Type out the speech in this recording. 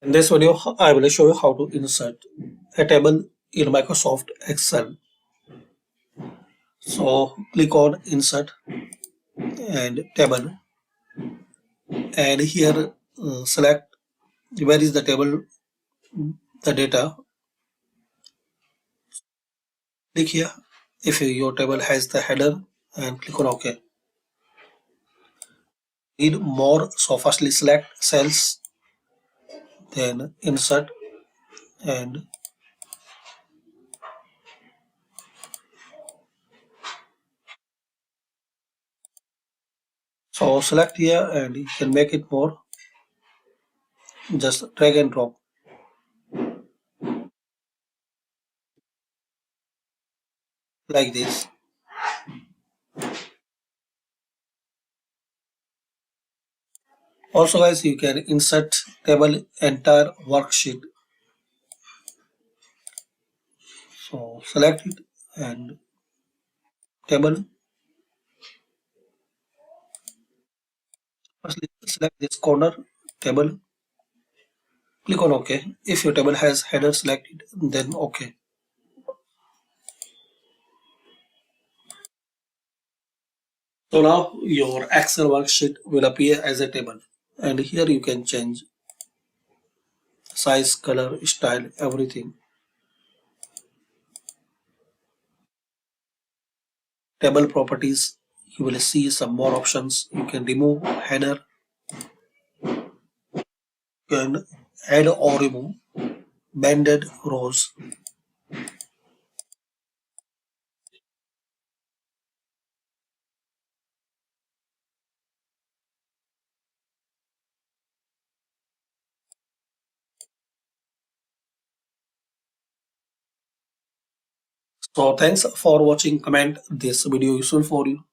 In this video, I will show you how to insert a table in Microsoft Excel. So click on Insert and Table, and here select where is the table, the data. Click here if your table has the header and click on OK. Need more, so firstly select cells, then Insert and so select here and you can make it more. Just drag and drop like this. Also guys, you can insert table entire worksheet. So select it and table. Firstly select this corner table. Click on OK. If your table has header selected, then OK. So now your Excel worksheet will appear as a table, and here you can change size, color, style, everything. Table properties, you will see some more options. You can remove header, you can add or remove banded rows. So thanks for watching. Comment this video useful for you.